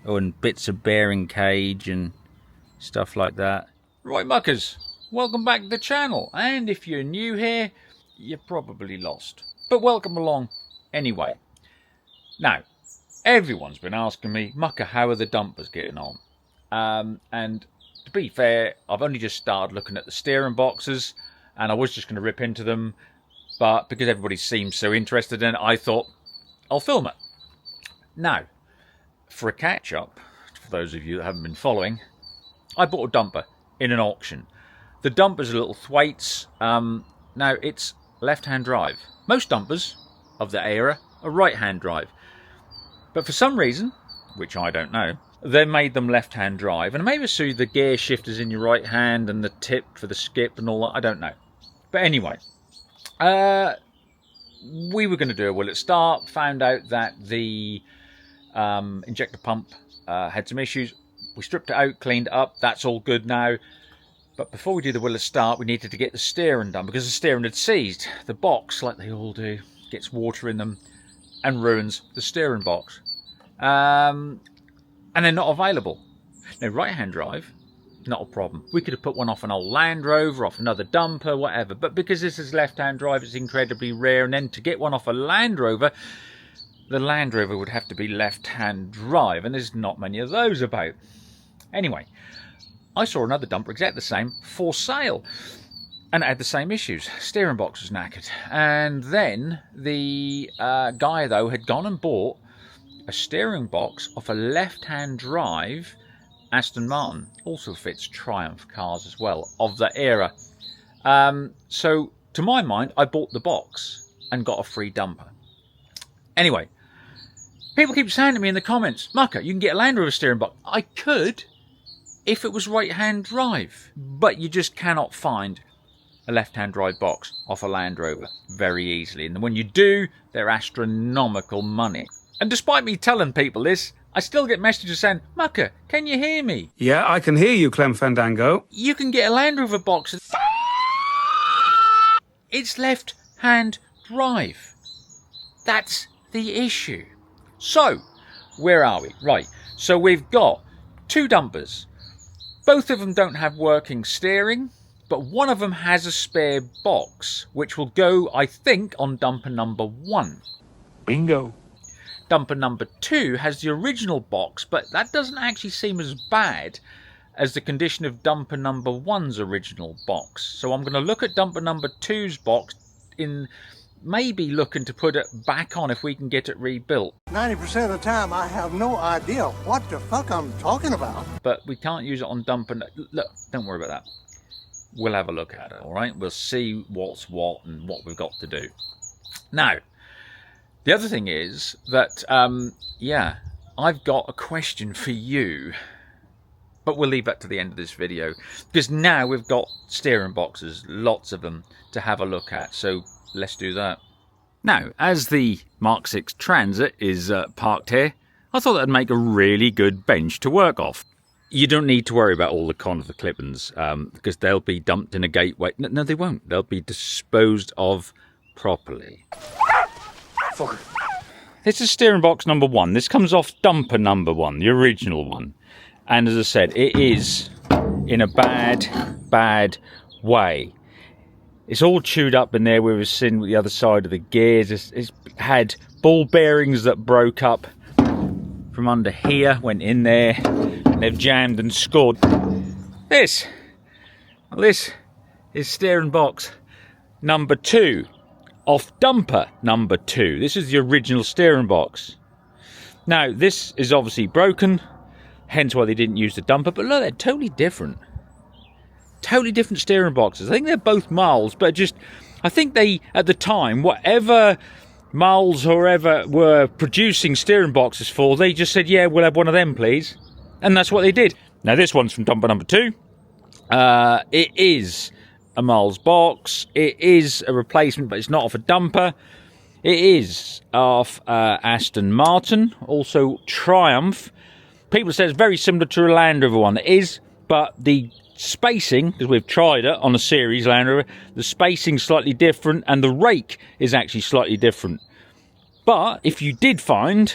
Oh, and bits of bearing cage and stuff like that. Right, muckers, welcome back to the channel. And if you're new here, you're probably lost. But welcome along anyway. Now, everyone's been asking me, Mucker, how are the dumpers getting on? And to be fair, I've only just started looking at the steering boxes, and I was just going to rip into them, but because everybody seems so interested in it, I thought I'll film it. Now, for a catch-up, for those of you that haven't been following, I bought a dumper in an auction. The dumper's a little Thwaites. Now, it's left-hand drive. Most dumpers of the era are right-hand drive. But for some reason, which I don't know, they made them left-hand drive. And maybe so the gear shifters in your right hand and the tip for the skip and all that. I don't know. But anyway, we were going to do a will it start. Found out that the injector pump had some issues. We stripped it out, cleaned it up. That's all good now. But before we do the will it start, we needed to get the steering done because the steering had seized. The box, like they all do, gets water in them and ruins the steering box. And they're not available. Now, right-hand drive, not a problem. We could have put one off an old Land Rover, off another dumper, whatever. But because this is left-hand drive, it's incredibly rare. And then to get one off a Land Rover, the Land Rover would have to be left-hand drive. And there's not many of those about. Anyway, I saw another dumper, exactly the same, for sale. And it had the same issues. Steering box was knackered. And then the guy, though, had gone and bought a steering box off a left-hand drive Aston Martin. Also fits Triumph cars as well, of that era. So, to my mind, I bought the box and got a free dumper. Anyway, people keep saying to me in the comments, Mucker, you can get a Land Rover steering box. I could, if it was right-hand drive. But you just cannot find a left-hand drive box off a Land Rover very easily. And when you do, they're astronomical money. And despite me telling people this, I still get messages saying, Mucker, can you hear me? Yeah, I can hear you, Clem Fandango. You can get a Land Rover box. It's left-hand drive. That's the issue. So, where are we? Right, so we've got two dumpers. Both of them don't have working steering, but one of them has a spare box, which will go, I think, on dumper number 1. Bingo. Dumper number 2 has the original box, but that doesn't actually seem as bad as the condition of dumper number 1's original box. So I'm going to look at dumper number 2's box, in maybe looking to put it back on if we can get it rebuilt. 90% of the time I have no idea what the fuck I'm talking about. But we can't use it on dumper... Look, don't worry about that. We'll have a look at it, alright? We'll see what's what and what we've got to do. Now, the other thing is that, yeah, I've got a question for you. But we'll leave that to the end of this video. Because now we've got steering boxes, lots of them, to have a look at. So let's do that. Now, as the Mark 6 Transit is parked here, I thought that'd make a really good bench to work off. You don't need to worry about all the conifer clip-ins, because they'll be dumped in a gateway. No, they won't. They'll be disposed of properly. Fuck. This is steering box number 1. This comes off dumper number 1, the original one. And as I said, it is in a bad way. It's all chewed up in there. We were seeing the other side of the gears. It's had ball bearings that broke up from under here, went in there, and they've jammed and scored. This is steering box number 2. Off dumper number 2. This is the original steering box. Now, this is obviously broken, hence why they didn't use the dumper, but look, they're totally different. Totally different steering boxes. I think they're both Marls, but just, I think they, at the time, whatever Marls or whoever were producing steering boxes for, they just said, yeah, we'll have one of them, please. And that's what they did. Now, this one's from dumper number 2. It is a Marls box. It is a replacement, but it's not off a dumper. It is off Aston Martin, also Triumph. People say it's very similar to a Land Rover one. It is, but the spacing, because we've tried it on a series Land Rover, the spacing's slightly different, and the rake is actually slightly different. But if you did find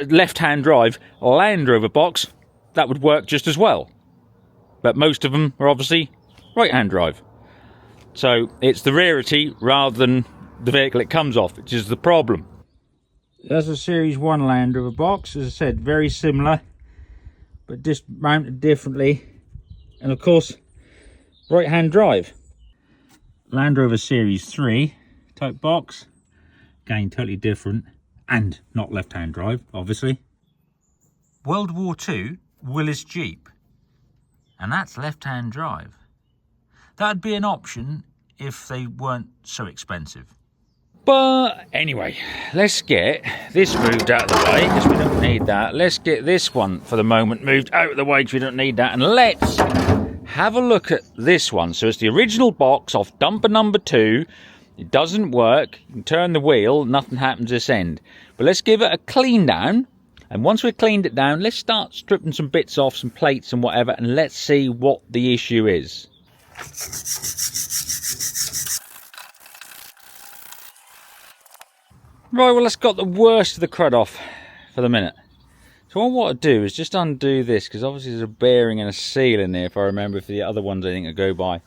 left-hand drive Land Rover box, that would work just as well. But most of them are obviously right-hand drive. So it's the rarity rather than the vehicle it comes off, which is the problem. That's a Series 1 Land Rover box, as I said, very similar, but just mounted differently. And of course, right-hand drive. Land Rover Series 3 type box, again totally different, and not left-hand drive, obviously. World War II Willys Jeep, and that's left-hand drive. That'd be an option if they weren't so expensive. But anyway, let's get this moved out of the way because we don't need that. Let's get this one for the moment moved out of the way because we don't need that. And let's have a look at this one. So it's the original box off dumper number 2. It doesn't work. You can turn the wheel, nothing happens this end. But let's give it a clean down. And once we've cleaned it down, let's start stripping some bits off, some plates and whatever, and let's see what the issue is. Right, well, let's got the worst of the crud off for the minute. So what I want to do is just undo this, because obviously there's a bearing and a seal in there, if I remember, for the other ones I think that go by.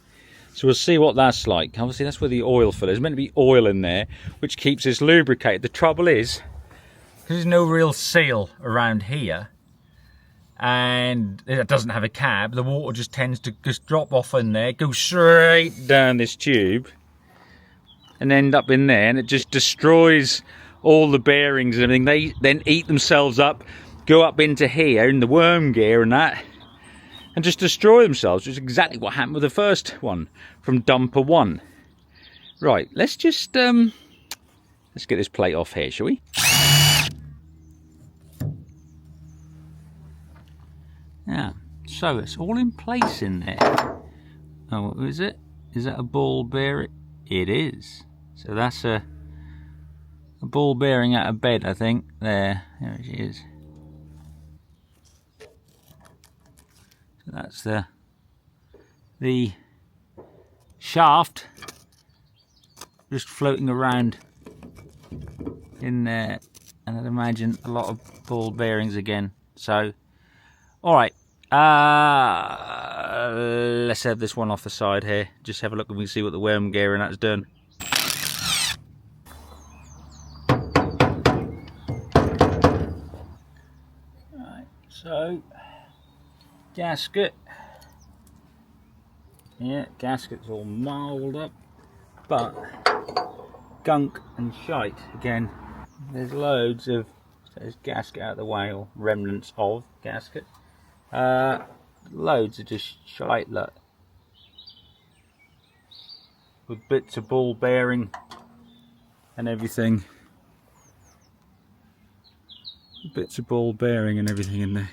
So we'll see what that's like. Obviously that's where the oil filler. There's meant to be oil in there, which keeps this lubricated. The trouble is, there's no real seal around here, and it doesn't have a cab. The water just tends to just drop off in there, go straight down this tube, and end up in there, and it just destroys all the bearings and everything. They then eat themselves up, go up into here in the worm gear and that, and just destroy themselves, which is exactly what happened with the first one from dumper 1. Right, let's just let's get this plate off here, shall we? Yeah, so it's all in place in there. Oh, what is it? Is that a ball bearing? It is. So that's a ball bearing out of bed, I think. There she is. So that's the shaft just floating around in there, and I'd imagine a lot of ball bearings again. So, all right. Let's have this one off the side here. Just have a look and we can see what the worm gear and that's done. Right, so gasket. Yeah, gasket's all marled up, but gunk and shite again. There's loads of gasket out of the way, or remnants of gasket. Loads of just shite, look, with bits of ball bearing and everything. Bits of ball bearing and everything in there.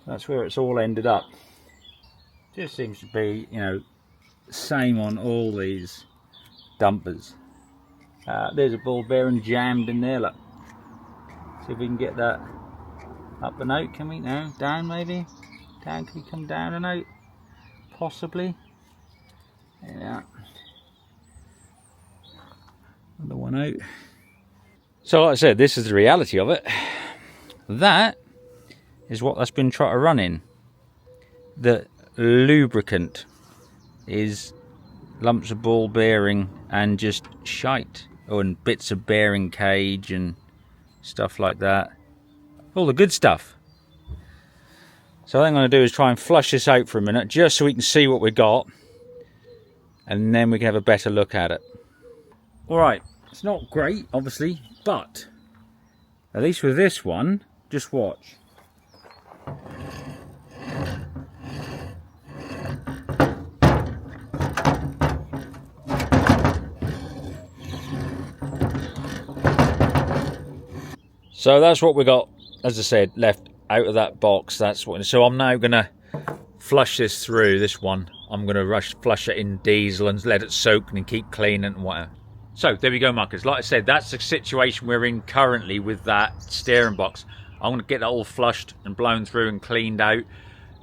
That's where it's all ended up. Just seems to be, you know, same on all these dumpers. There's a ball bearing jammed in there, look. See if we can get that up a note, can we? No, down maybe? Down, can we come down a note? Possibly. Yeah. Another one out. So like I said, this is the reality of it. That is what that's been trying to run in. The lubricant is lumps of ball bearing and just shite. Oh, and bits of bearing cage and stuff like that. All the good stuff. So what I'm going to do is try and flush this out for a minute, just so we can see what we got, and then we can have a better look at it. Alright, it's not great, obviously, but at least with this one, just watch. So that's what we got, as I said, left out of that box. That's what. So I'm now going to flush this through, this one. I'm going to flush it in diesel and let it soak and keep cleaning and whatever. So there we go, muckers. Like I said, that's the situation we're in currently with that steering box. I'm going to get that all flushed and blown through and cleaned out.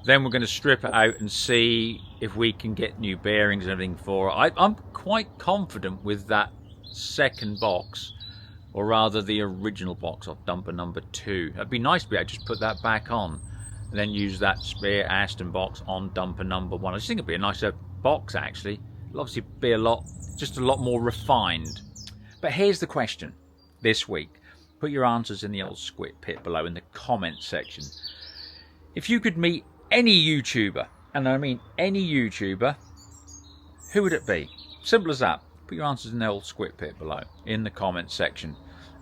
Then we're going to strip it out and see if we can get new bearings and everything for it. I'm quite confident with that second box or rather the original box off dumper number 2. It'd be nice to be able to just put that back on and then use that spare Aston box on dumper number 1. I just think it'd be a nicer box actually. It'll obviously be just a lot more refined. But here's the question this week. Put your answers in the old squid pit below in the comments section. If you could meet any YouTuber, and I mean any YouTuber, who would it be? Simple as that. Put your answers in the old squid pit below in the comments section,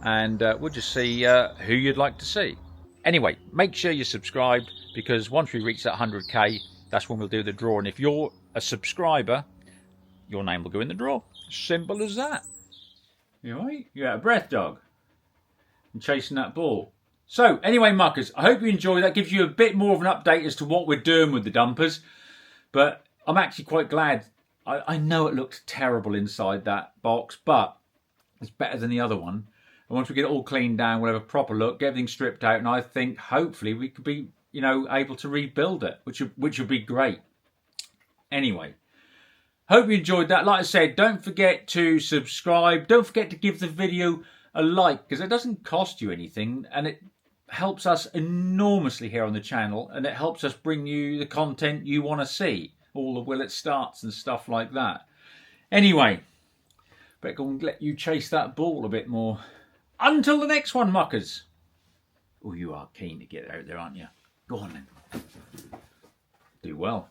and we'll just see who you'd like to see. Anyway, make sure you're subscribed, because once we reach that 100k, that's when we'll do the draw. And if you're a subscriber, your name will go in the draw. Simple as that. You all right? You're out of breath, dog. And chasing that ball. So, anyway, muckers, I hope you enjoyed. That gives you a bit more of an update as to what we're doing with the dumpers. But I'm actually quite glad. I know it looked terrible inside that box, but it's better than the other one. And once we get it all cleaned down, we'll have a proper look, get everything stripped out, and I think hopefully we could be, able to rebuild it, which would be great. Anyway, hope you enjoyed that. Like I said, don't forget to subscribe. Don't forget to give the video a like, because it doesn't cost you anything, and it helps us enormously here on the channel, and it helps us bring you the content you want to see, all the will it starts and stuff like that. Anyway, better go and let you chase that ball a bit more. Until the next one, muckers. Oh, you are keen to get out there, aren't you? Go on then. Do well.